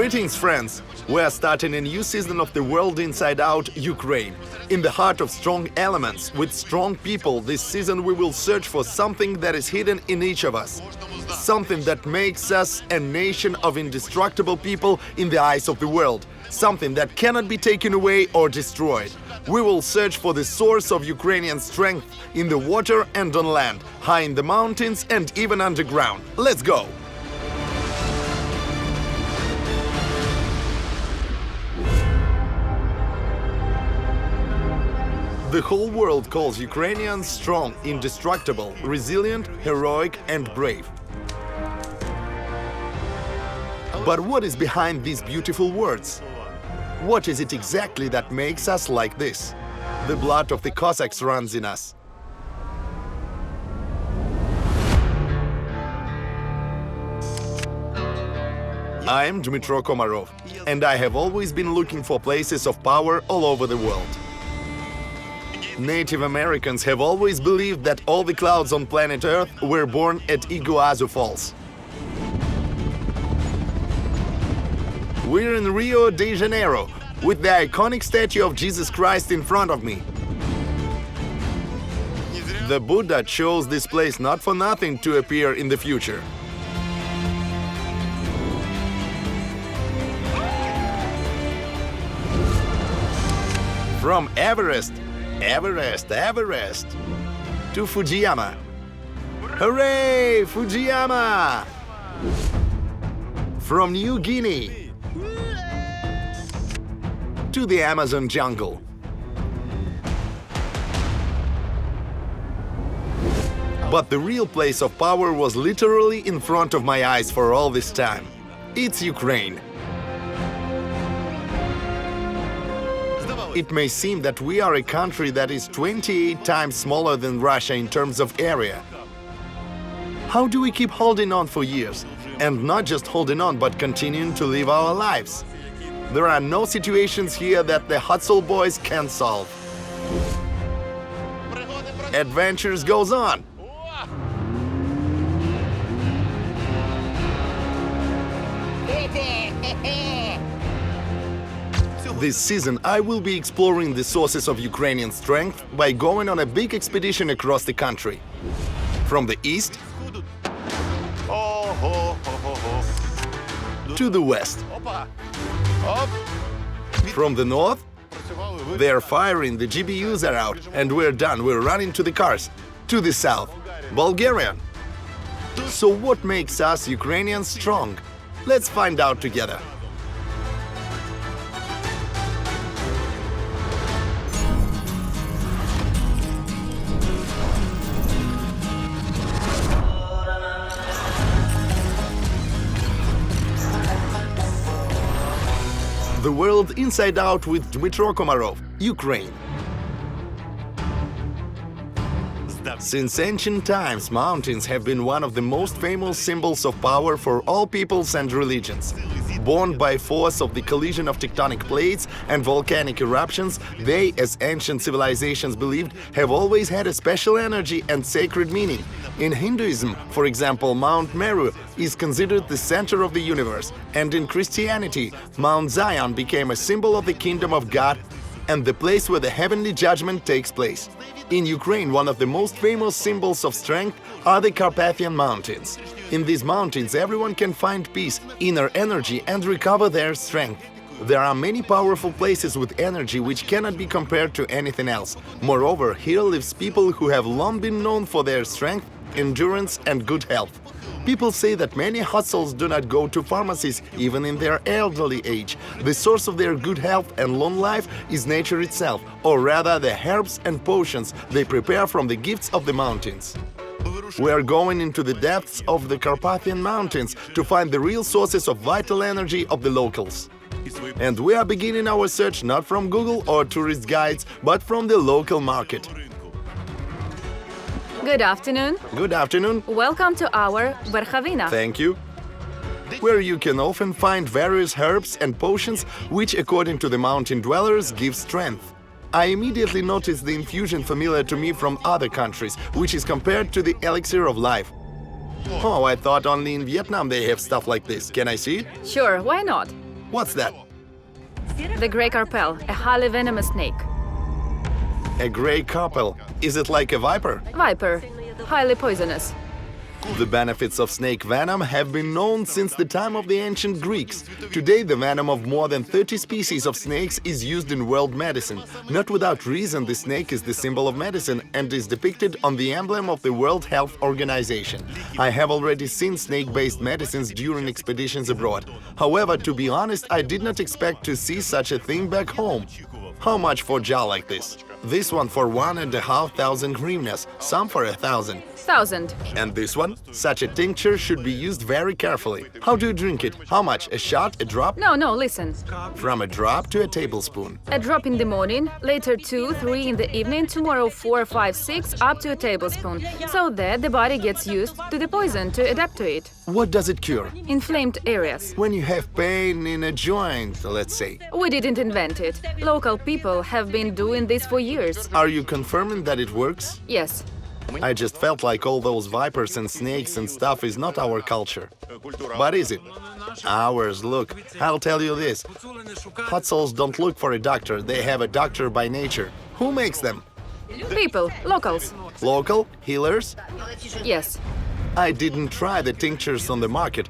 Greetings, friends! We are starting a new season of The World Inside Out, Ukraine. In the heart of strong elements, with strong people, this season we will search for something that is hidden in each of us. Something that makes us a nation of indestructible people in the eyes of the world. Something that cannot be taken away or destroyed. We will search for the source of Ukrainian strength in the water and on land, high in the mountains and even underground. Let's go! The whole world calls Ukrainians strong, indestructible, resilient, heroic and brave. But what is behind these beautiful words? What is it exactly that makes us like this? The blood of the Cossacks runs in us. I am Dmytro Komarov, and I have always been looking for places of power all over the world. Native Americans have always believed that all the clouds on planet Earth were born at Iguazu Falls. We're in Rio de Janeiro, with the iconic statue of Jesus Christ in front of me. The Buddha chose this place not for nothing to appear in the future. From Everest to Fujiyama. Hooray, Fujiyama! From New Guinea to the Amazon jungle. But the real place of power was literally in front of my eyes for all this time. It's Ukraine. It may seem that we are a country that is 28 times smaller than Russia in terms of area. How do we keep holding on for years? And not just holding on, but continuing to live our lives? There are no situations here that the hustle boys can solve. Adventures goes on. This season, I will be exploring the sources of Ukrainian strength by going on a big expedition across the country. From the east to the west. From the north, they're firing, the GBUs are out, and we're done, we're running to the cars. To the south, Bulgarian. So what makes us Ukrainians strong? Let's find out together. The World Inside Out with Dmytro Komarov, Ukraine. Since ancient times, mountains have been one of the most famous symbols of power for all peoples and religions. Born by force of the collision of tectonic plates and volcanic eruptions, they, as ancient civilizations believed, have always had a special energy and sacred meaning. In Hinduism, for example, Mount Meru is considered the center of the universe, and in Christianity, Mount Zion became a symbol of the kingdom of God and the place where the heavenly judgment takes place. In Ukraine, one of the most famous symbols of strength are the Carpathian mountains. In these mountains, everyone can find peace, inner energy, and recover their strength. There are many powerful places with energy which cannot be compared to anything else. Moreover, here lives people who have long been known for their strength, endurance, and good health. People say that many hustles do not go to pharmacies even in their elderly age. The source of their good health and long life is nature itself, or rather the herbs and potions they prepare from the gifts of the mountains. We are going into the depths of the Carpathian mountains to find the real sources of vital energy of the locals. And we are beginning our search not from Google or tourist guides, but from the local market. Good afternoon. Good afternoon. Welcome to our Verkhovina. Thank you. Where you can often find various herbs and potions which, according to the mountain dwellers, give strength. I immediately noticed the infusion familiar to me from other countries, which is compared to the elixir of life. Oh, I thought only in Vietnam they have stuff like this. Can I see it? Sure, why not? What's that? The grey carpel, a highly venomous snake. A gray carpel. Is it like a viper? Viper, highly poisonous. The benefits of snake venom have been known since the time of the ancient Greeks. Today, the venom of more than 30 species of snakes is used in world medicine. Not without reason, the snake is the symbol of medicine and is depicted on the emblem of the World Health Organization. I have already seen snake-based medicines during expeditions abroad. However, to be honest, I did not expect to see such a thing back home. How much for a jar like this? This one for 1,500 hryvnias, some for 1,000. 1,000. And this one? Such a tincture should be used very carefully. How do you drink it? How much? A shot? A drop? No, listen. From a drop to a tablespoon. A drop in the morning, later 2, 3 in the evening, tomorrow 4, 5, 6, up to a tablespoon. So that the body gets used to the poison to adapt to it. What does it cure? Inflamed areas. When you have pain in a joint, let's say. We didn't invent it. Local people have been doing this for years. Are you confirming that it works? Yes. I just felt like all those vipers and snakes and stuff is not our culture. But is it? Ours, look. I'll tell you this. Hot souls don't look for a doctor, they have a doctor by nature. Who makes them? People, locals. Local? Healers? Yes. I didn't try the tinctures on the market.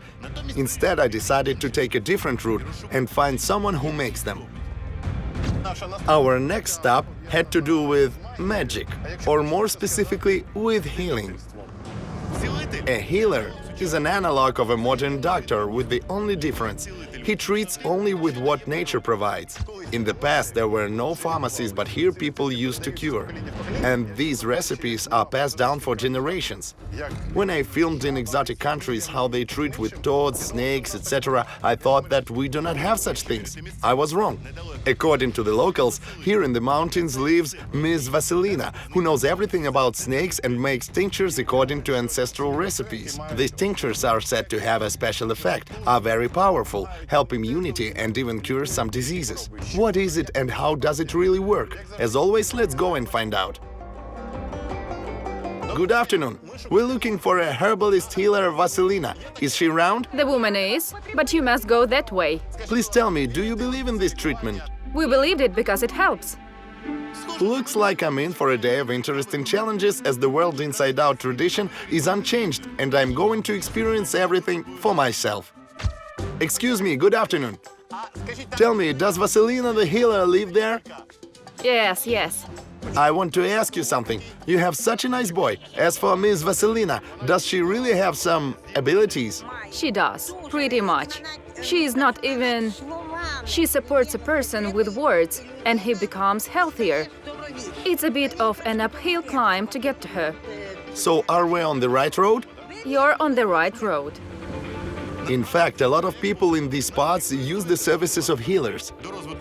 Instead, I decided to take a different route and find someone who makes them. Our next stop had to do with magic, or more specifically, with healing. A healer is an analog of a modern doctor with the only difference: he treats only with what nature provides. In the past, there were no pharmacies, but here people used to cure. And these recipes are passed down for generations. When I filmed in exotic countries how they treat with toads, snakes, etc., I thought that we do not have such things. I was wrong. According to the locals, here in the mountains lives Miss Vasilina, who knows everything about snakes and makes tinctures according to ancestral recipes. These tinctures are said to have a special effect, are very powerful, help immunity and even cure some diseases. What is it and how does it really work? As always, let's go and find out. Good afternoon. We're looking for a herbalist healer Vasilina. Is she around? The woman is, but you must go that way. Please tell me, do you believe in this treatment? We believed it because it helps. Looks like I'm in for a day of interesting challenges, as the world inside out tradition is unchanged and I'm going to experience everything for myself. Excuse me, good afternoon. Tell me, does Vasilina the healer live there? Yes. I want to ask you something. You have such a nice boy. As for Miss Vasilina, does she really have some abilities? She does, pretty much. She is not even... She supports a person with words, and he becomes healthier. It's a bit of an uphill climb to get to her. So are we on the right road? You're on the right road. In fact, a lot of people in these spots use the services of healers.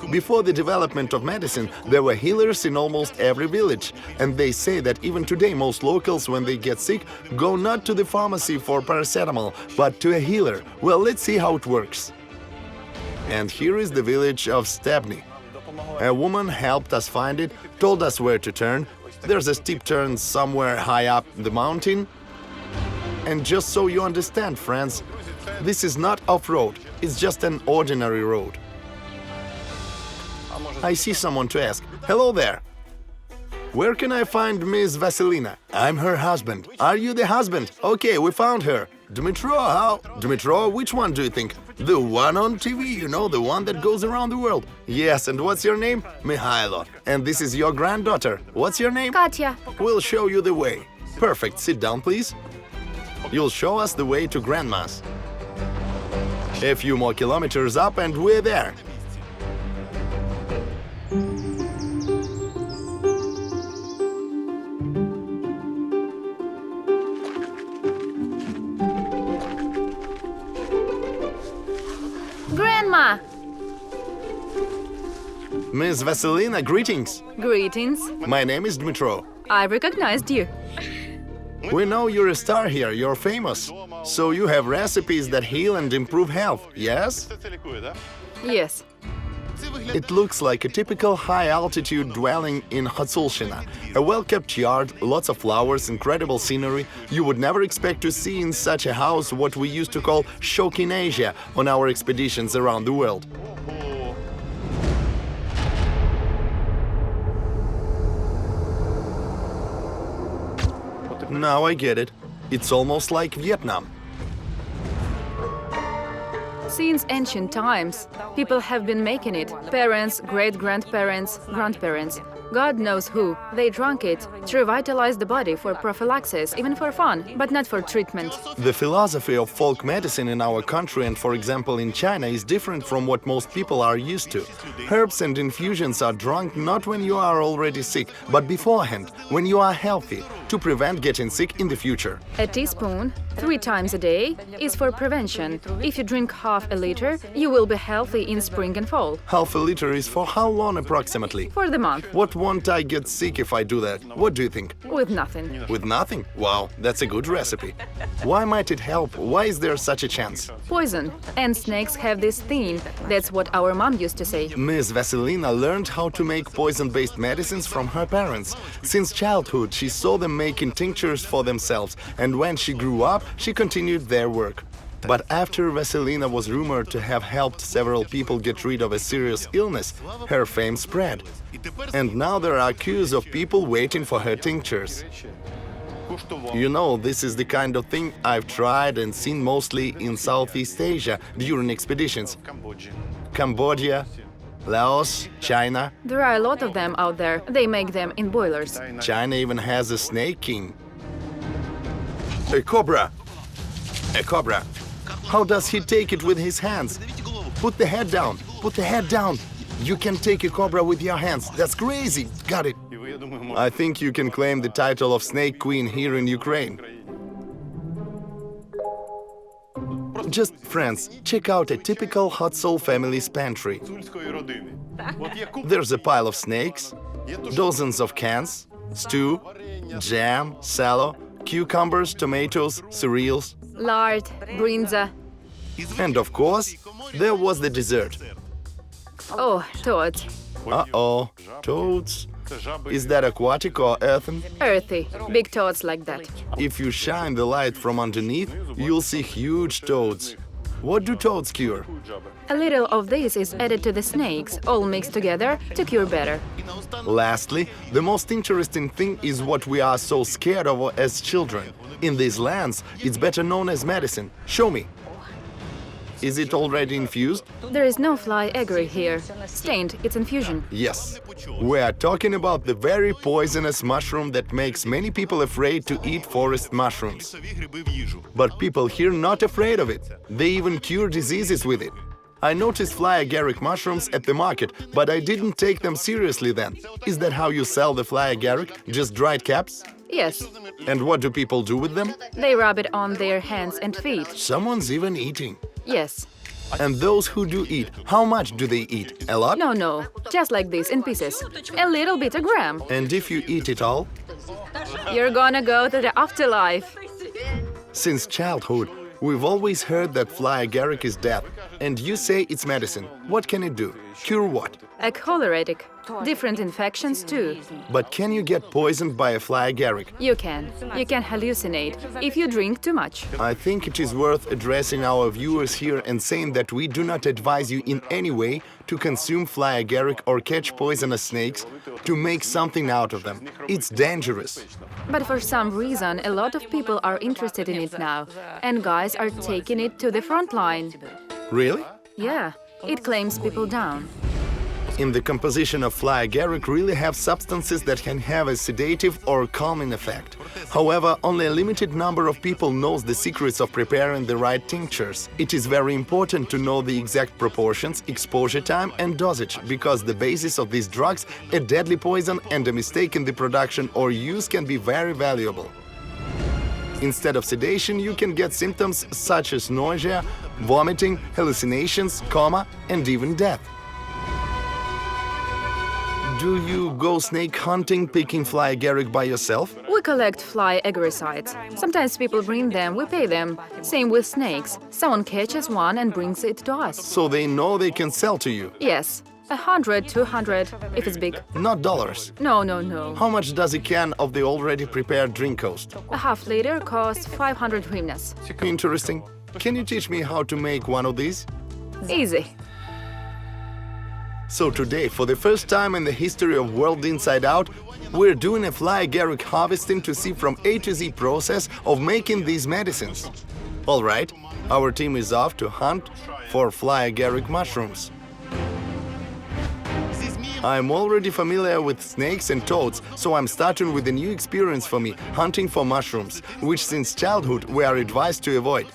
Before the development of medicine, there were healers in almost every village. And they say that even today most locals, when they get sick, go not to the pharmacy for paracetamol, but to a healer. Well, let's see how it works. And here is the village of Stebny. A woman helped us find it, told us where to turn. There's a steep turn somewhere high up the mountain. And just so you understand, friends, this is not off-road, it's just an ordinary road. I see someone to ask. Hello there. Where can I find Miss Vasilina? I'm her husband. Are you the husband? Okay, we found her. Dmytro, how? Dmytro, which one do you think? The one on TV, you know, the one that goes around the world. Yes, and what's your name? Mihailo. And this is your granddaughter. What's your name? Katya. We'll show you the way. Perfect, sit down, please. You'll show us the way to Grandma's. A few more kilometers up and we're there. Grandma! Miss Vasilina, greetings. Greetings. My name is Dmytro. I recognized you. We know you're a star here, you're famous. So you have recipes that heal and improve health, yes? Yes. It looks like a typical high-altitude dwelling in Hutsulshina. A well-kept yard, lots of flowers, incredible scenery. You would never expect to see in such a house what we used to call shock in Asia on our expeditions around the world. Now I get it. It's almost like Vietnam. Since ancient times, people have been making it. Parents, great-grandparents, grandparents. God knows who. They drank it to revitalize the body for prophylaxis, even for fun, but not for treatment. The philosophy of folk medicine in our country and, for example, in China is different from what most people are used to. Herbs and infusions are drunk not when you are already sick, but beforehand, when you are healthy, to prevent getting sick in the future. A teaspoon, 3 times a day, is for prevention. If you drink half a liter, you will be healthy in spring and fall. Half a liter is for how long approximately? For the month. What won't I get sick if I do that? What do you think? With nothing. With nothing? Wow, that's a good recipe. Why might it help? Why is there such a chance? Poison. And snakes have this thing. That's what our mom used to say. Miss Vasilina learned how to make poison-based medicines from her parents. Since childhood, she saw them making tinctures for themselves, and when she grew up, she continued their work. But after Vasilina was rumored to have helped several people get rid of a serious illness, her fame spread. And now there are queues of people waiting for her tinctures. You know, this is the kind of thing I've tried and seen mostly in Southeast Asia during expeditions. Cambodia, Laos, China. There are a lot of them out there. They make them in boilers. China even has a snake king. A cobra! A cobra! How does he take it with his hands? Put the head down! Put the head down! You can take a cobra with your hands. That's crazy! Got it! I think you can claim the title of Snake Queen here in Ukraine. Just, friends, check out a typical Hutsul family's pantry. There's a pile of snakes, dozens of cans, stew, jam, salad, cucumbers, tomatoes, cereals. Lard, brinza. And of course, there was the dessert. Oh, toads. Uh-oh, toads. Is that aquatic or earthen? Earthy. Big toads like that. If you shine the light from underneath, you'll see huge toads. What do toads cure? A little of this is added to the snakes, all mixed together to cure better. Lastly, the most interesting thing is what we are so scared of as children. In these lands, it's better known as medicine. Show me. Is it already infused? There is no fly agar here. Stained, it's infusion. Yes. We are talking about the very poisonous mushroom that makes many people afraid to eat forest mushrooms. But people here not afraid of it. They even cure diseases with it. I noticed fly agaric mushrooms at the market, but I didn't take them seriously then. Is that how you sell the fly agaric? Just dried caps? Yes. And what do people do with them? They rub it on their hands and feet. Someone's even eating. Yes. And those who do eat, how much do they eat? A lot? No. Just like this, in pieces. A little bit a gram. And if you eat it all? You're gonna go to the afterlife. Since childhood, we've always heard that fly agaric is death. And you say it's medicine. What can it do? Cure what? A choleratic. Different infections too. But can you get poisoned by a fly agaric? You can. You can hallucinate if you drink too much. I think it is worth addressing our viewers here and saying that we do not advise you in any way to consume fly agaric or catch poisonous snakes to make something out of them. It's dangerous. But for some reason, a lot of people are interested in it now, and guys are taking it to the front line. Really? Yeah, it calms people down. In the composition of fly agaric really have substances that can have a sedative or calming effect. However, only a limited number of people knows the secrets of preparing the right tinctures. It is very important to know the exact proportions, exposure time and dosage, because the basis of these drugs, a deadly poison and a mistake in the production or use can be very valuable. Instead of sedation, you can get symptoms such as nausea, vomiting, hallucinations, coma and even death. Do you go snake hunting, picking fly agaric by yourself? We collect fly agaricides. Sometimes people bring them, we pay them. Same with snakes. Someone catches one and brings it to us. So they know they can sell to you. Yes. 100, 200, if it's big. Not dollars. No, no, no. How much does a can of the already prepared drink cost? A half liter costs 500 hryvnias. Interesting. Can you teach me how to make one of these? Easy. So today, for the first time in the history of World Inside Out, we're doing a fly agaric harvesting to see from A to Z process of making these medicines. All right, our team is off to hunt for fly agaric mushrooms. I'm already familiar with snakes and toads, so I'm starting with a new experience for me, hunting for mushrooms, which since childhood we are advised to avoid.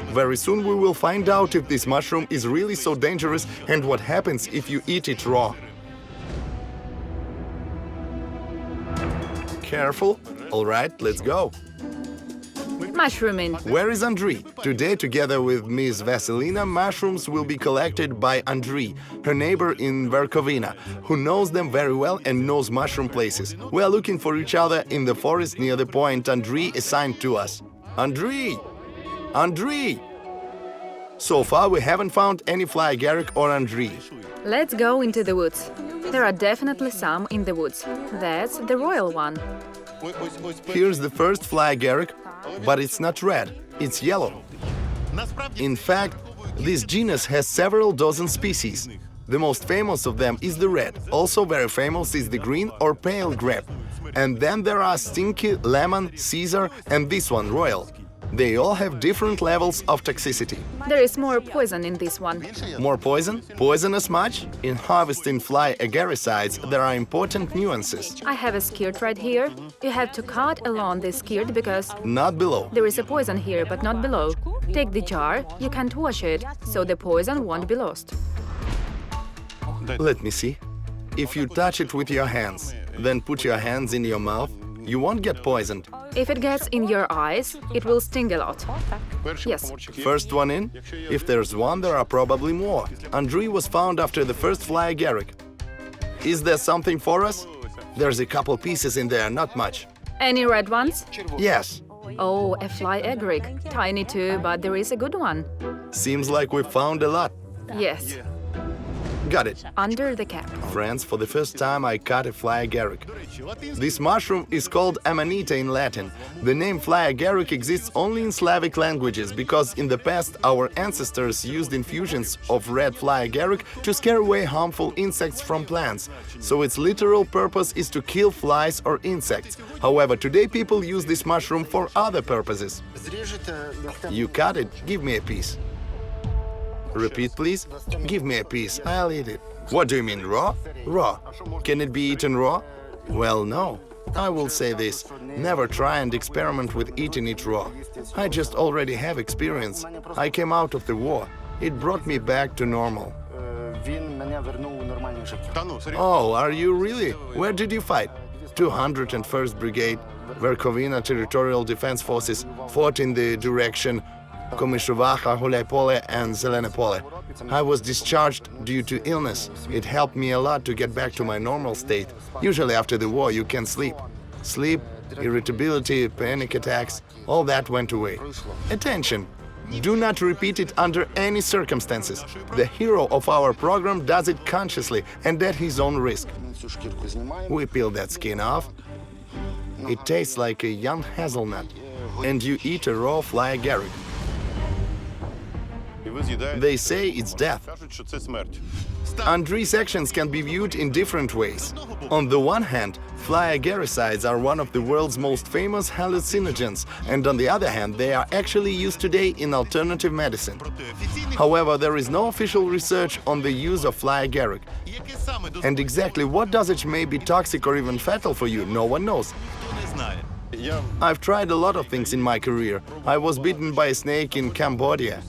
Very soon we will find out if this mushroom is really so dangerous and what happens if you eat it raw. Careful. All right, let's go. Mushrooming. Where is Andriy? Today, together with Miss Vasilina, mushrooms will be collected by Andriy, her neighbor in Verkhovina, who knows them very well and knows mushroom places. We are looking for each other in the forest near the point Andriy assigned to us. Andriy! Andriy! So far, we haven't found any fly agaric or Andriy. Let's go into the woods. There are definitely some in the woods. That's the royal one. Here's the first fly agaric, but it's not red, it's yellow. In fact, this genus has several dozen species. The most famous of them is the red. Also very famous is the green or pale grape. And then there are stinky, lemon, Caesar, and this one, royal. They all have different levels of toxicity. There is more poison in this one. More poison? Poisonous much? In harvesting fly agaricides, there are important nuances. I have a skirt right here. You have to cut along this skirt because Not below. there is a poison here, but not below. Take the jar, you can't wash it, so the poison won't be lost. Let me see. If you touch it with your hands, then put your hands in your mouth, you won't get poisoned. If it gets in your eyes, it will sting a lot. Yes. First one in? If there's one, there are probably more. Andriy was found after the first fly agaric. Is there something for us? There's a couple pieces in there, not much. Any red ones? Yes. Oh, a fly agaric. Tiny too, but there is a good one. Seems like we found a lot. Yes, Got it. under the cap. Friends, for the first time I caught a fly agaric. This mushroom is called amanita in Latin. The name fly agaric exists only in Slavic languages because in the past our ancestors used infusions of red fly agaric to scare away harmful insects from plants. So its literal purpose is to kill flies or insects. However, today people use this mushroom for other purposes. You cut it, give me a piece. Repeat, please. Give me a piece, I'll eat it. What do you mean, raw? Raw. Can it be eaten raw? Well, no. I will say this. Never try and experiment with eating it raw. I just already have experience. I came out of the war. It brought me back to normal. Oh, are you really? Where did you fight? 201st Brigade, Verkhovina Territorial Defense Forces, fought in the direction Komishovacha, Hulaypole and Zelenopole. I was discharged due to illness. It helped me a lot to get back to my normal state. Usually after the war you can sleep. Sleep, irritability, panic attacks, all that went away. Attention! Do not repeat it under any circumstances. The hero of our program does it consciously and at his own risk. We peel that skin off. It tastes like a young hazelnut. And you eat a raw fly agaric. They say it's death. Andriy's actions can be viewed in different ways. On the one hand, fly agaricides are one of the world's most famous hallucinogens, and on the other hand, they are actually used today in alternative medicine. However, there is no official research on the use of fly agaric. And exactly what dosage may be toxic or even fatal for you, no one knows. I've tried a lot of things in my career. I was bitten by a snake in Cambodia.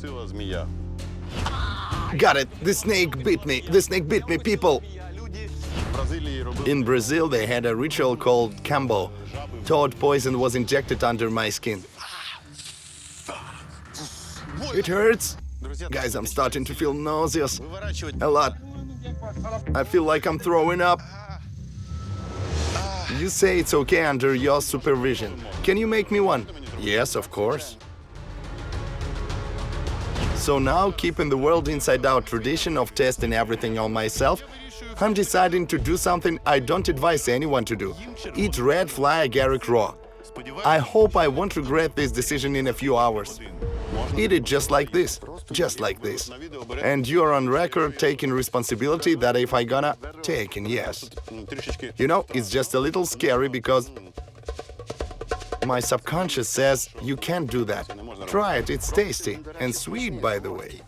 Got it! The snake bit me! The snake bit me, people! In Brazil, they had a ritual called cambo. Toad poison was injected under my skin. It hurts! Guys, I'm starting to feel nauseous. A lot. I feel like I'm throwing up. You say it's okay under your supervision. Can you make me one? Yes, of course. So now, keeping the World Inside Out tradition of testing everything on myself, I'm deciding to do something I don't advise anyone to do. Eat red fly agaric raw. I hope I won't regret this decision in a few hours. Eat it just like this. Just like this. And you're on record taking responsibility that if I gonna taking, yes. You know, it's just a little scary because my subconscious says you can't do that. Try it, it's tasty and sweet, by the way.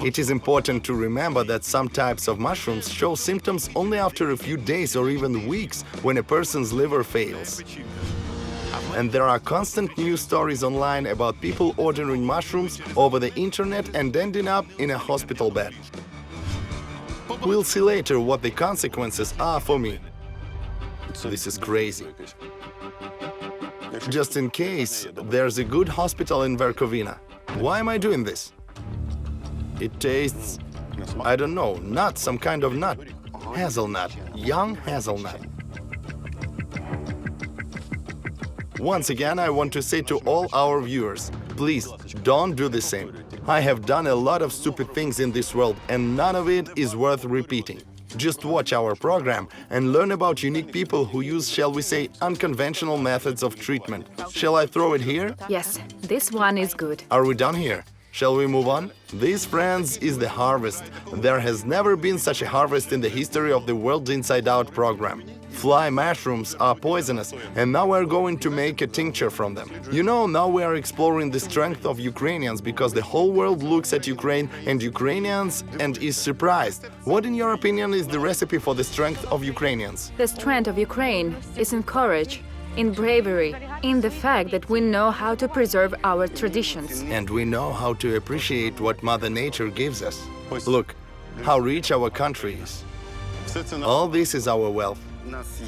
It is important to remember that some types of mushrooms show symptoms only after a few days or even weeks when a person's liver fails. And there are constant news stories online about people ordering mushrooms over the internet and ending up in a hospital bed. We'll see later what the consequences are for me. This is crazy. Just in case, there's a good hospital in Verkhovina. Why am I doing this? It tastes, I don't know, nut, some kind of nut. Hazelnut, young hazelnut. Once again, I want to say to all our viewers, please don't do the same. I have done a lot of stupid things in this world and none of it is worth repeating. Just watch our program and learn about unique people who use, shall we say, unconventional methods of treatment. Shall I throw it here? Yes, this one is good. Are we done here? Shall we move on? This, friends, is the harvest. There has never been such a harvest in the history of the World Inside Out program. Fly mushrooms are poisonous, and now we're going to make a tincture from them. You know, now we are exploring the strength of Ukrainians because the whole world looks at Ukraine and Ukrainians and is surprised. What, in your opinion, is the recipe for the strength of Ukrainians? The strength of Ukraine is in courage, in bravery, in the fact that we know how to preserve our traditions. And we know how to appreciate what Mother Nature gives us. Look, how rich our country is. All this is our wealth.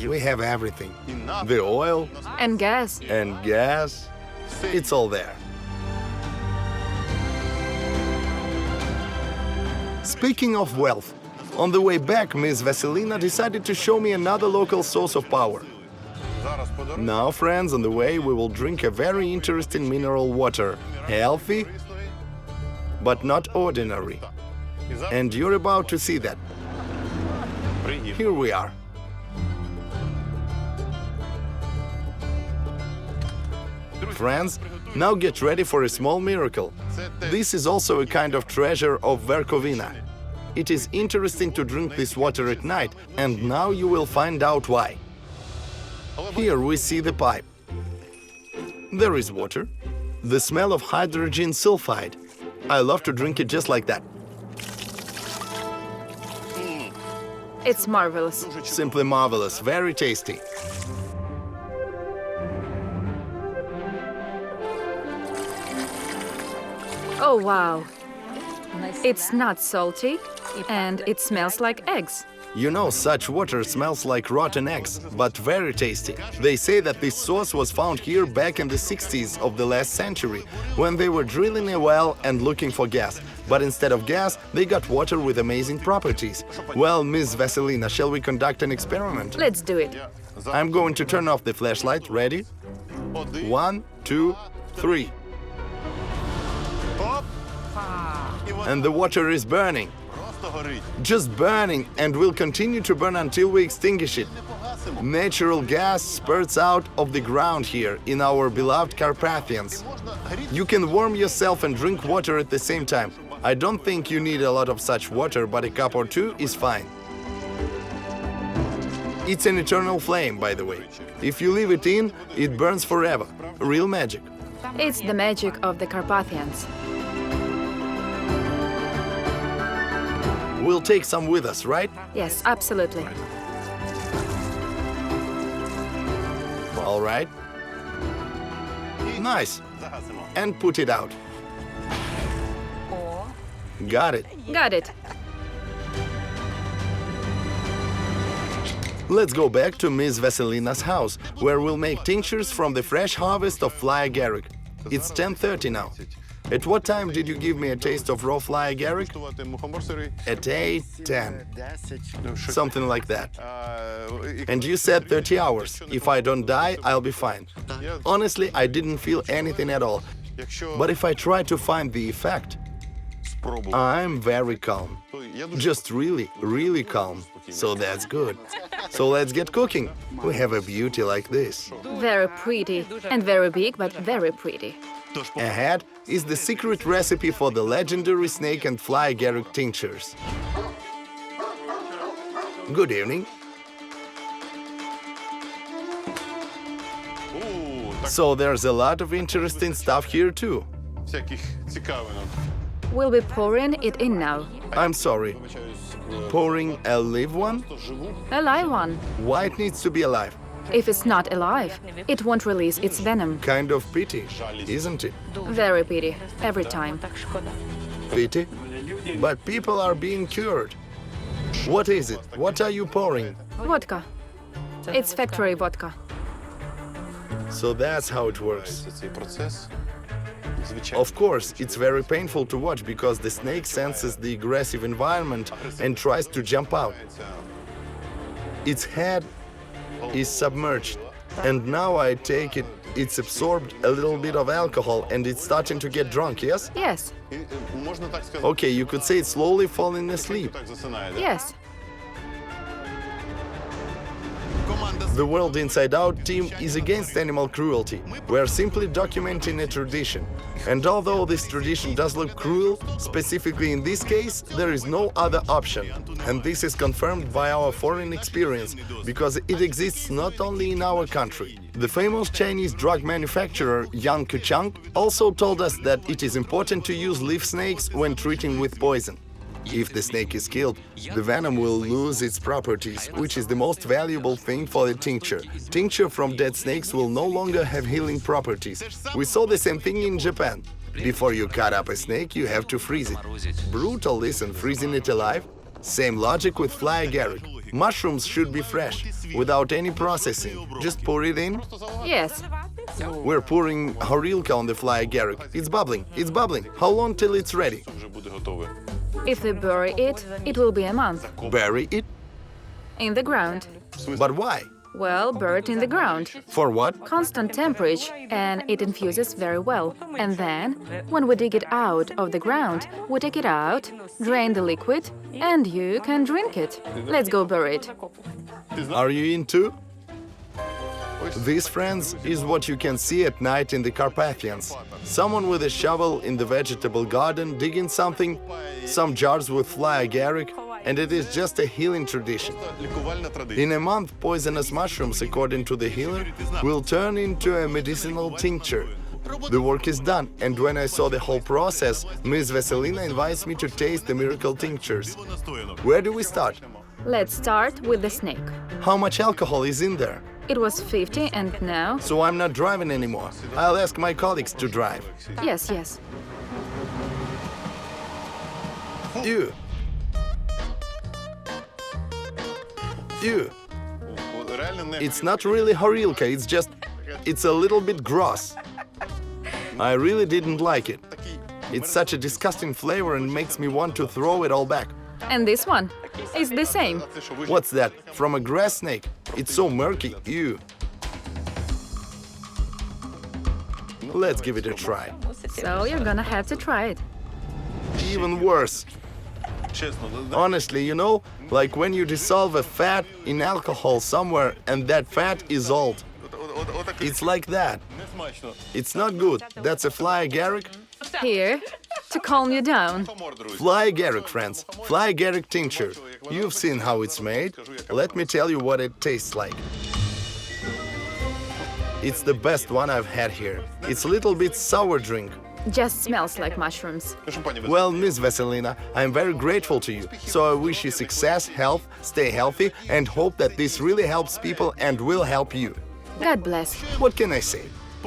We have everything. The oil And gas. and gas, it's all there. Speaking of wealth, on the way back, Miss Vasilina decided to show me another local source of power. Now, friends, on the way we will drink a very interesting mineral water. Healthy, but not ordinary. And you're about to see that. Here we are. Friends, now get ready for a small miracle. This is also a kind of treasure of Verkhovina. It is interesting to drink this water at night, and now you will find out why. Here we see the pipe. There is water. The smell of hydrogen sulfide. I love to drink it just like that. It's marvelous. Simply marvelous, very tasty. Oh, wow. It's not salty, and it smells like eggs. You know, such water smells like rotten eggs, but very tasty. They say that this source was found here back in the 60s of the last century, when they were drilling a well and looking for gas. But instead of gas, they got water with amazing properties. Well, Miss Vasilina, shall we conduct an experiment? Let's do it. I'm going to turn off the flashlight. Ready? 1, 2, 3. And the water is burning. Just burning, and will continue to burn until we extinguish it. Natural gas spurts out of the ground here in our beloved Carpathians. You can warm yourself and drink water at the same time. I don't think you need a lot of such water, but a cup or two is fine. It's an eternal flame, by the way. If you leave it in, it burns forever. Real magic. It's the magic of the Carpathians. We'll take some with us, right? Yes, absolutely. All right. Nice. And put it out. Got it. Got it. Let's go back to Miss Vasilina's house, where we'll make tinctures from the fresh harvest of fly agaric. It's 10:30 now. At what time did you give me a taste of raw fly agaric? At 8:10. Something like that. And you said 30 hours. If I don't die, I'll be fine. Honestly, I didn't feel anything at all. But if I try to find the effect, I'm very calm. Just really, really calm. So that's good. So let's get cooking. We have a beauty like this. Very pretty. And very big, but very pretty. Ahead is the secret recipe for the legendary snake and fly agaric tinctures. Good evening. So there's a lot of interesting stuff here too. We'll be pouring it in now. I'm sorry. Pouring a live one? A live one. Why it needs to be alive? If it's not alive, it won't release its venom. Kind of pity, isn't it? Very pity. Every time. Pity? But people are being cured. What is it? What are you pouring? Vodka. It's factory vodka. So that's how it works. Of course, it's very painful to watch because the snake senses the aggressive environment and tries to jump out. Its head is submerged, and now I take it, it's absorbed a little bit of alcohol and it's starting to get drunk, yes? Yes. Okay, you could say it's slowly falling asleep. Yes. The World Inside Out team is against animal cruelty. We are simply documenting a tradition. And although this tradition does look cruel, specifically in this case, there is no other option. And this is confirmed by our foreign experience, because it exists not only in our country. The famous Chinese drug manufacturer Yang Kuchang also told us that it is important to use live snakes when treating with poison. If the snake is killed, the venom will lose its properties, which is the most valuable thing for the tincture. Tincture from dead snakes will no longer have healing properties. We saw the same thing in Japan. Before you cut up a snake, you have to freeze it. Brutal, listen, freezing it alive? Same logic with fly agaric. Mushrooms should be fresh, without any processing. Just pour it in. Yes. We're pouring horilka on the fly agaric. It's bubbling, it's bubbling. How long till it's ready? If we bury it, it will be a month. Bury it? In the ground. But why? Well, buried in the ground. For what? Constant temperature, and it infuses very well. And then, when we dig it out of the ground, we take it out, drain the liquid, and you can drink it. Let's go bury it. Are you in too? This, friends, is what you can see at night in the Carpathians. Someone with a shovel in the vegetable garden digging something, some jars with fly agaric, and it is just a healing tradition. In a month, poisonous mushrooms, according to the healer, will turn into a medicinal tincture. The work is done, and when I saw the whole process, Ms. Vasilina invites me to taste the miracle tinctures. Where do we start? Let's start with the snake. How much alcohol is in there? It was 50, and now... So I'm not driving anymore. I'll ask my colleagues to drive. Yes, yes. You. It's not really horilka, it's just... it's a little bit gross. I really didn't like it. It's such a disgusting flavor and makes me want to throw it all back. And this one is the same. What's that? From a grass snake? It's so murky. Ew. Let's give it a try. So you're gonna have to try it. Even worse. Honestly, you know, like when you dissolve a fat in alcohol somewhere and that fat is old. It's like that. It's not good. That's a fly agaric. Here, to calm you down. Fly agaric, friends. Fly agaric tincture. You've seen how it's made. Let me tell you what it tastes like. It's the best one I've had here. It's a little bit sour drink. Just smells like mushrooms. Well, Miss Vasilina, I'm very grateful to you. So I wish you success, health, stay healthy, and hope that this really helps people and will help you. God bless. What can I say?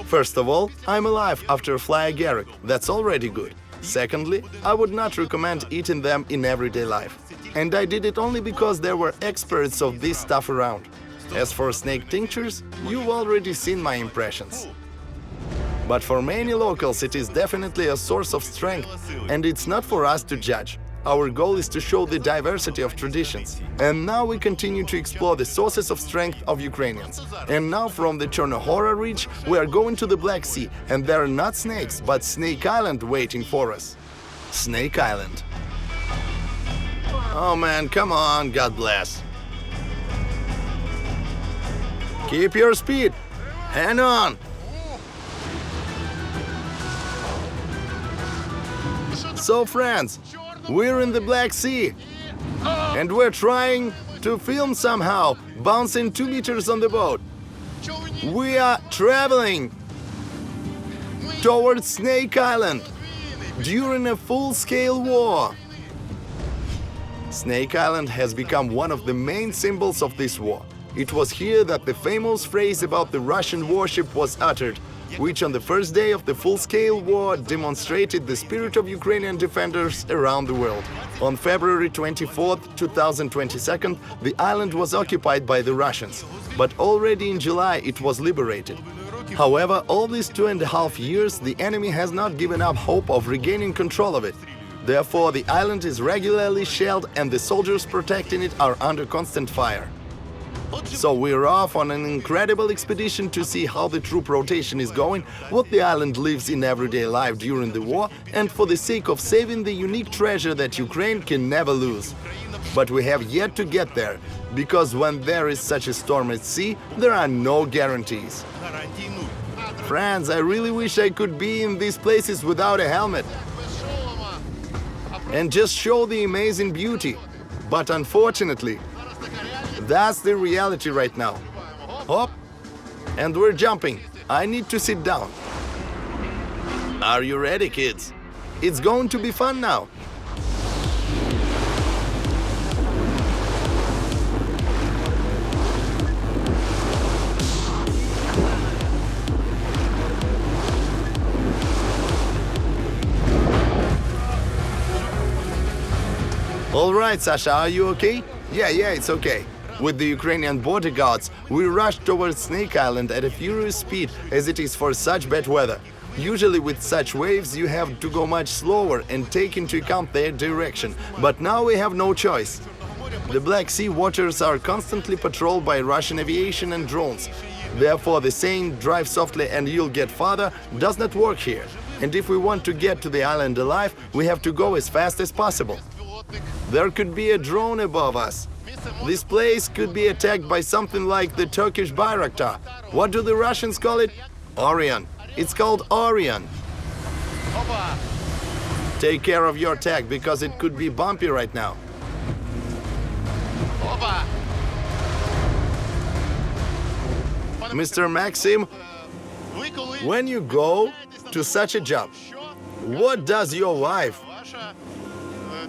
First of all, I'm alive after a fly agaric. That's already good. Secondly, I would not recommend eating them in everyday life. And I did it only because there were experts of this stuff around. As for snake tinctures, you've already seen my impressions. But for many locals, it is definitely a source of strength, and it's not for us to judge. Our goal is to show the diversity of traditions. And now we continue to explore the sources of strength of Ukrainians. And now from the Chernohora Ridge, we are going to the Black Sea, and there are not snakes, but Snake Island waiting for us. Snake Island. Oh man, come on, God bless. Keep your speed. Hang on. So friends, we're in the Black Sea. And we're trying to film somehow, bouncing 2 meters on the boat. We are traveling towards Snake Island during a full-scale war. Snake Island has become one of the main symbols of this war. It was here that the famous phrase about the Russian warship was uttered, which on the first day of the full-scale war demonstrated the spirit of Ukrainian defenders around the world. On February 24, 2022, the island was occupied by the Russians, but already in July it was liberated. However, all these 2.5 years, the enemy has not given up hope of regaining control of it. Therefore, the island is regularly shelled and the soldiers protecting it are under constant fire. So we're off on an incredible expedition to see how the troop rotation is going, what the island lives in everyday life during the war, and for the sake of saving the unique treasure that Ukraine can never lose. But we have yet to get there, because when there is such a storm at sea, there are no guarantees. Friends, I really wish I could be in these places without a helmet and just show the amazing beauty. But unfortunately, that's the reality right now. Hop! And we're jumping. I need to sit down. Are you ready, kids? It's going to be fun now. All right, Sasha, are you okay? Yeah, it's okay. With the Ukrainian border guards, we rushed towards Snake Island at a furious speed as it is for such bad weather. Usually with such waves you have to go much slower and take into account their direction, but now we have no choice. The Black Sea waters are constantly patrolled by Russian aviation and drones. Therefore the saying "drive softly and you'll get farther" does not work here. And if we want to get to the island alive, we have to go as fast as possible. There could be a drone above us. This place could be attacked by something like the Turkish Bayraktar. What do the Russians call it? Orion. It's called Orion. Take care of your tag, because it could be bumpy right now. Mr. Maxim, when you go to such a job, what does your wife,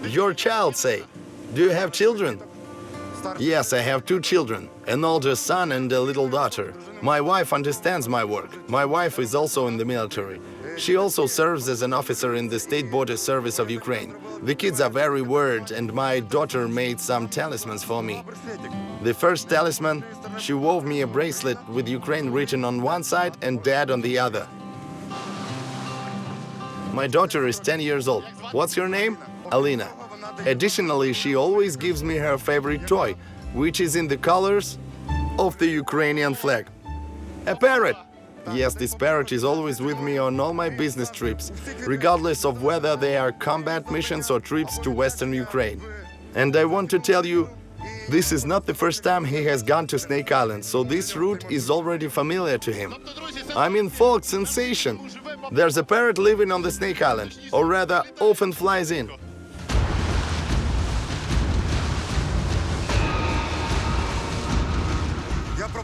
your child say? Do you have children? Yes, I have 2 children, an older son and a little daughter. My wife understands my work. My wife is also in the military. She also serves as an officer in the State Border Service of Ukraine. The kids are very worried, and my daughter made some talismans for me. The first talisman, she wove me a bracelet with Ukraine written on one side and Dad on the other. My daughter is 10 years old. What's your name? Alina. Additionally, she always gives me her favorite toy, which is in the colors of the Ukrainian flag. A parrot! Yes, this parrot is always with me on all my business trips, regardless of whether they are combat missions or trips to Western Ukraine. And I want to tell you, this is not the first time he has gone to Snake Island, so this route is already familiar to him. I mean, folk sensation! There's a parrot living on the Snake Island, or rather, often flies in.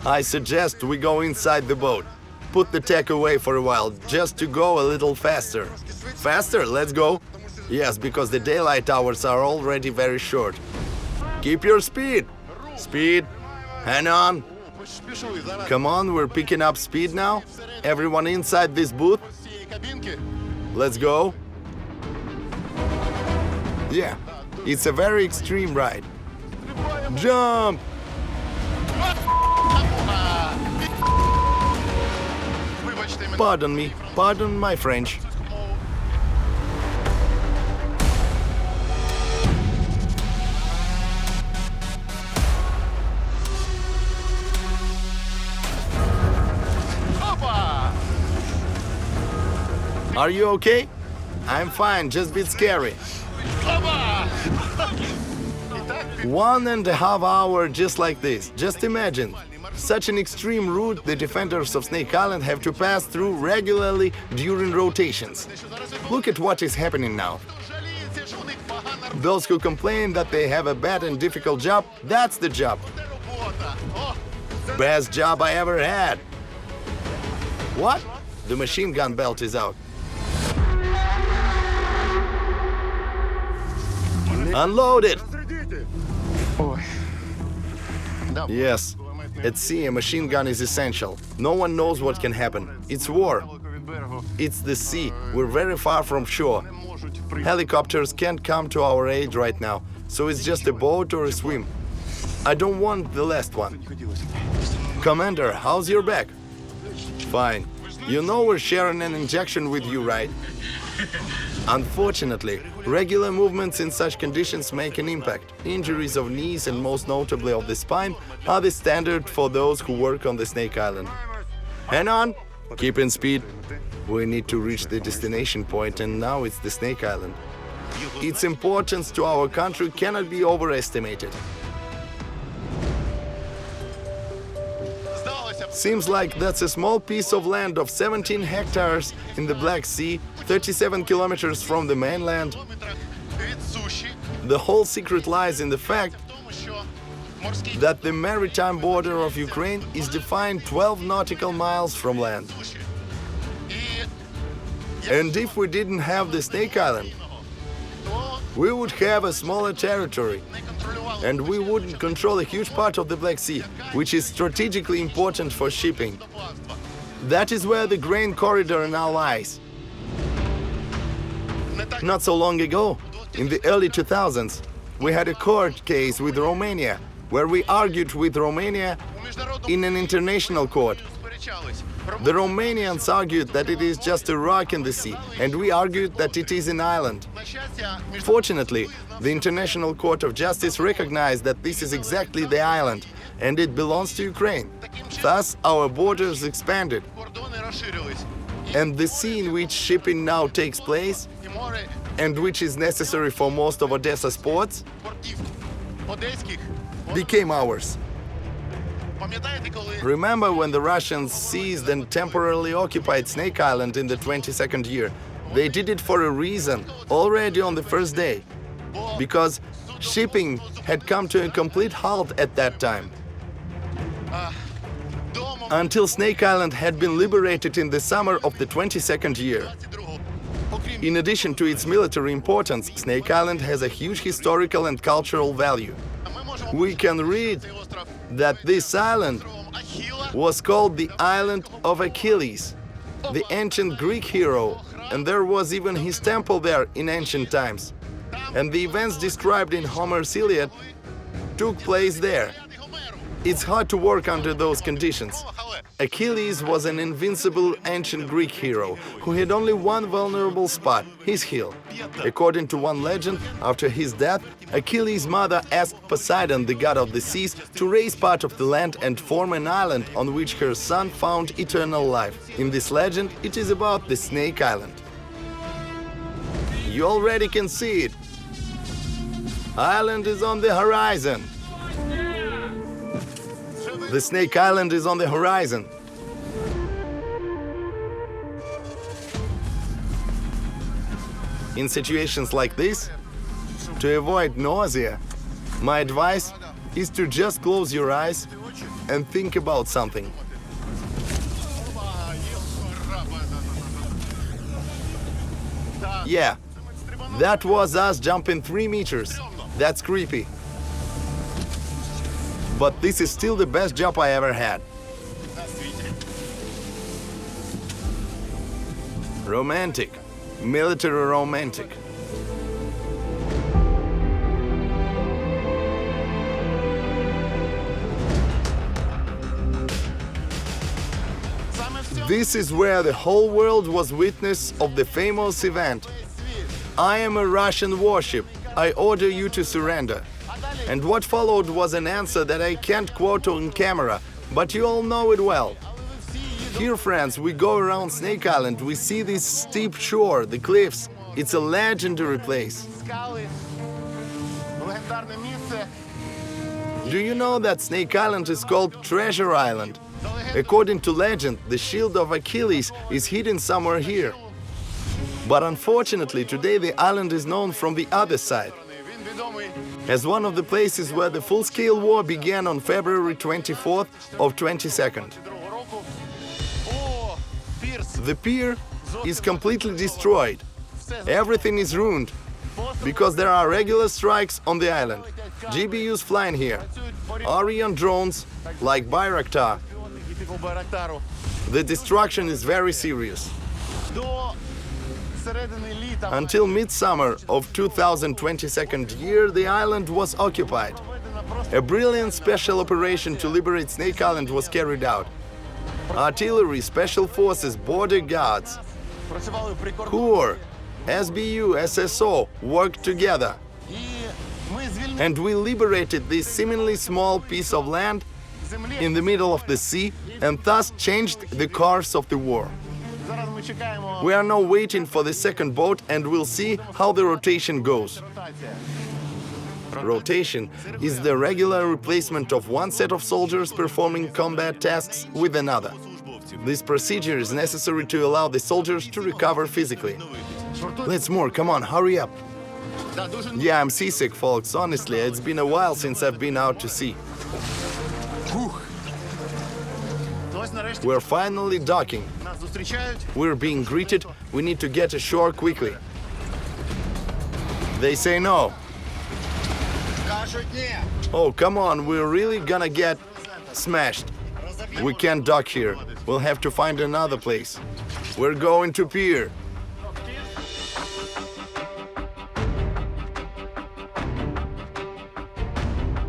I suggest we go inside the boat. Put the tech away for a while, just to go a little faster. Faster? Let's go. Yes, because the daylight hours are already very short. Keep your speed. Speed. Hang on. Come on, we're picking up speed now. Everyone inside this booth. Let's go. Yeah, it's a very extreme ride. Jump! Pardon me, pardon my French. Are you okay? I'm fine, just a bit scary. 1.5 hours just like this. Just imagine. Such an extreme route the defenders of Snake Island have to pass through regularly during rotations. Look at what is happening now. Those who complain that they have a bad and difficult job, that's the job. Best job I ever had. What? The machine gun belt is out. Unload it! Yes. At sea, a machine gun is essential. No one knows what can happen. It's war. It's the sea. We're very far from shore. Helicopters can't come to our aid right now, so it's just a boat or a swim. I don't want the last one. Commander, how's your back? Fine. You know we're sharing an injection with you, right? Unfortunately, regular movements in such conditions make an impact. Injuries of knees and most notably of the spine are the standard for those who work on the Snake Island. Hang on! Keep in speed. We need to reach the destination point, and now it's the Snake Island. Its importance to our country cannot be overestimated. Seems like that's a small piece of land of 17 hectares in the Black Sea, 37 kilometers from the mainland. The whole secret lies in the fact that the maritime border of Ukraine is defined 12 nautical miles from land. And if we didn't have the Snake Island, we would have a smaller territory, and we wouldn't control a huge part of the Black Sea, which is strategically important for shipping. That is where the grain corridor now lies. Not so long ago, in the early 2000s, we had a court case with Romania, where we argued with Romania in an international court. The Romanians argued that it is just a rock in the sea, and we argued that it is an island. Fortunately, the International Court of Justice recognized that this is exactly the island, and it belongs to Ukraine. Thus, our borders expanded. And the sea in which shipping now takes place, and which is necessary for most of Odessa's ports, became ours. Remember when the Russians seized and temporarily occupied Snake Island in the 22nd year? They did it for a reason, already on the first day. Because shipping had come to a complete halt at that time. Until Snake Island had been liberated in the summer of the 22nd year. In addition to its military importance, Snake Island has a huge historical and cultural value. We can read that this island was called the Island of Achilles, the ancient Greek hero, and there was even his temple there in ancient times. And the events described in Homer's Iliad took place there. It's hard to work under those conditions. Achilles was an invincible ancient Greek hero who had only one vulnerable spot, his heel. According to one legend, after his death, Achilles' mother asked Poseidon, the god of the seas, to raise part of the land and form an island on which her son found eternal life. In this legend, it is about the Snake Island. You already can see it. Island is on the horizon. The Snake Island is on the horizon. In situations like this, to avoid nausea, my advice is to just close your eyes and think about something. Yeah, that was us jumping 3 meters. That's creepy. But this is still the best job I ever had. Romantic. Military romantic. This is where the whole world was witness of the famous event. I am a Russian warship. I order you to surrender. And what followed was an answer that I can't quote on camera, but you all know it well. Here, friends, we go around Snake Island, we see this steep shore, the cliffs, It's a legendary place. Do you know that Snake Island is called Treasure Island? According to legend, the shield of Achilles is hidden somewhere here. But unfortunately, today the island is known from the other side, as one of the places where the full-scale war began on February 24th of 22nd. The pier is completely destroyed. Everything is ruined, because there are regular strikes on the island. GBUs flying here, Orion drones like Bayraktar. The destruction is very serious. Until midsummer of 2022 year, the island was occupied. A brilliant special operation to liberate Snake Island was carried out. Artillery, special forces, border guards, Corps, SBU, SSO worked together. And we liberated this seemingly small piece of land in the middle of the sea and thus changed the course of the war. We are now waiting for the second boat and we'll see how the rotation goes. Rotation is the regular replacement of one set of soldiers performing combat tasks with another. This procedure is necessary to allow the soldiers to recover physically. Let's more, come on, hurry up. Yeah, I'm seasick, folks. Honestly, it's been a while since I've been out to sea. We're finally docking. We're being greeted. We need to get ashore quickly. They say no. Oh, come on, we're really gonna get smashed. We can't dock here. We'll have to find another place. We're going to pier.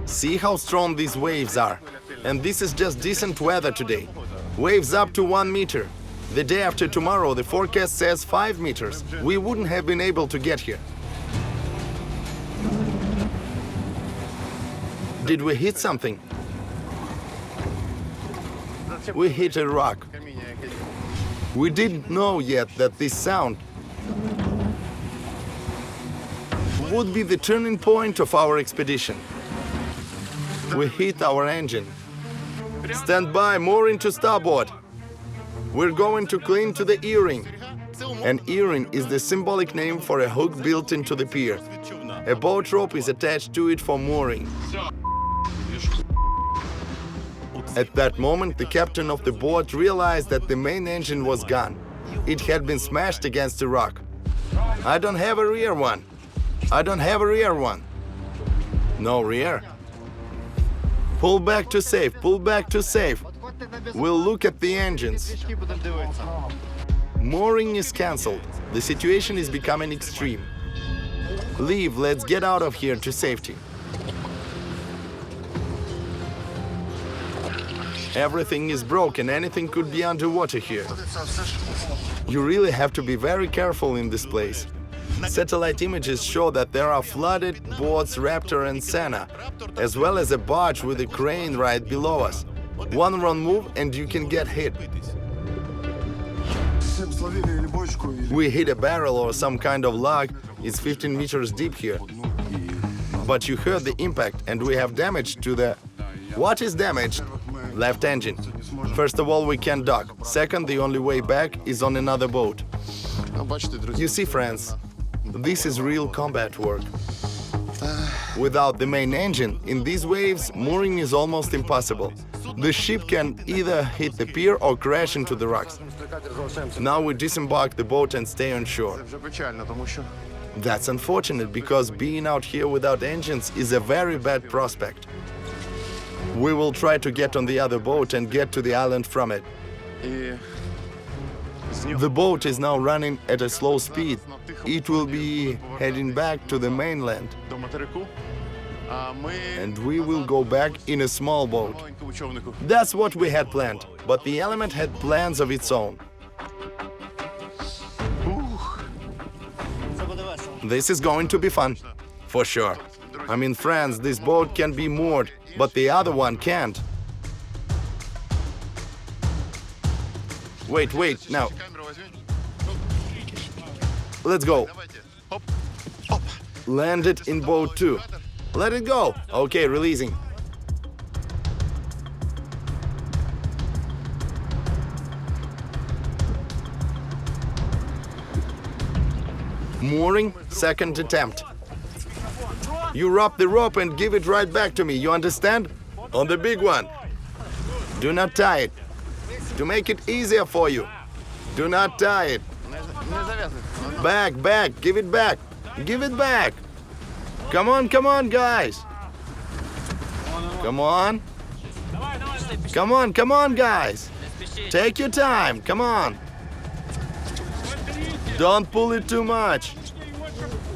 See how strong these waves are. And this is just decent weather today. Waves up to 1 meter. The day after tomorrow, the forecast says 5 meters. We wouldn't have been able to get here. Did we hit something? We hit a rock. We didn't know yet that this sound would be the turning point of our expedition. We hit our engine. Stand by, mooring to starboard. We're going to cling to the earring. An earring is the symbolic name for a hook built into the pier. A boat rope is attached to it for mooring. At that moment, the captain of the boat realized that the main engine was gone. It had been smashed against a rock. I don't have a rear one. I don't have a rear one. No rear? Pull back to safe, pull back to safe. We'll look at the engines. Mooring is cancelled. The situation is becoming extreme. Leave, let's get out of here to safety. Everything is broken, anything could be underwater here. You really have to be very careful in this place. Satellite images show that there are flooded boats Raptor and Senna, as well as a barge with a crane right below us. One wrong move and you can get hit. We hit a barrel or some kind of log. It's 15 meters deep here. But you heard the impact and we have damage to the... What is damaged? Left engine. First of all, we can't dock. Second, the only way back is on another boat. You see, friends, this is real combat work. Without the main engine, in these waves, mooring is almost impossible. The ship can either hit the pier or crash into the rocks. Now we disembark the boat and stay on shore. That's unfortunate, because being out here without engines is a very bad prospect. We will try to get on the other boat and get to the island from it. The boat is now running at a slow speed. It will be heading back to the mainland. And we will go back in a small boat. That's what we had planned, but the element had plans of its own. This is going to be fun, for sure. I mean, friends, this boat can be moored, but the other one can't. Wait, now. Let's go. Landed in boat 2. Let it go. Okay, releasing. Mooring, second attempt. You wrap the rope and give it right back to me, you understand? On the big one. Do not tie it. To make it easier for you. Do not tie it. Back, give it back. Give it back. Come on, guys. Come on. Come on, guys. Take your time, come on. Don't pull it too much.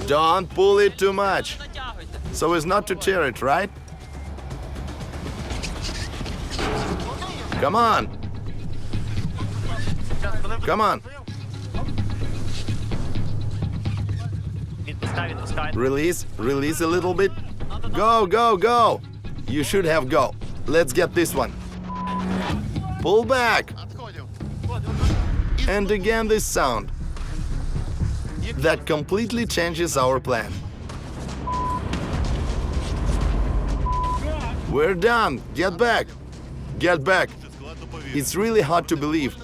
Don't pull it too much. So as not to tear it, right? Come on. Come on. Release a little bit. Go. You should have go. Let's get this one. Pull back. And again this sound. That completely changes our plan. We're done. Get back. Get back. It's really hard to believe,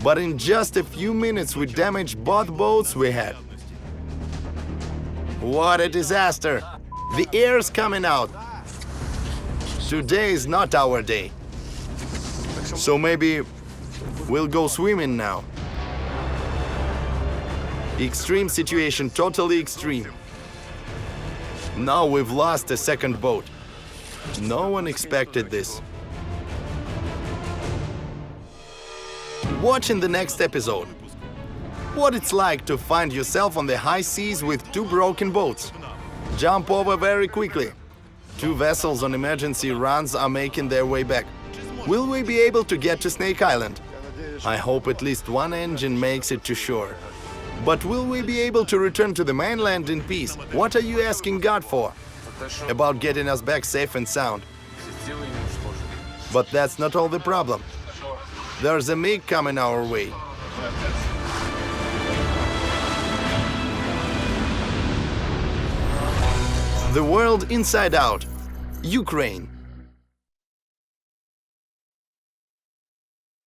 but in just a few minutes we damaged both boats we had. What a disaster! The air's coming out. Today is not our day. So maybe we'll go swimming now. Extreme situation, totally extreme. Now we've lost a second boat. No one expected this. Watch in the next episode what it's like to find yourself on the high seas with 2 broken boats. Jump over very quickly. 2 vessels on emergency runs are making their way back. Will we be able to get to Snake Island? I hope at least one engine makes it to shore. But will we be able to return to the mainland in peace? What are you asking God for? About getting us back safe and sound. But that's not all the problem. There's a MiG coming our way. The world inside out. Ukraine.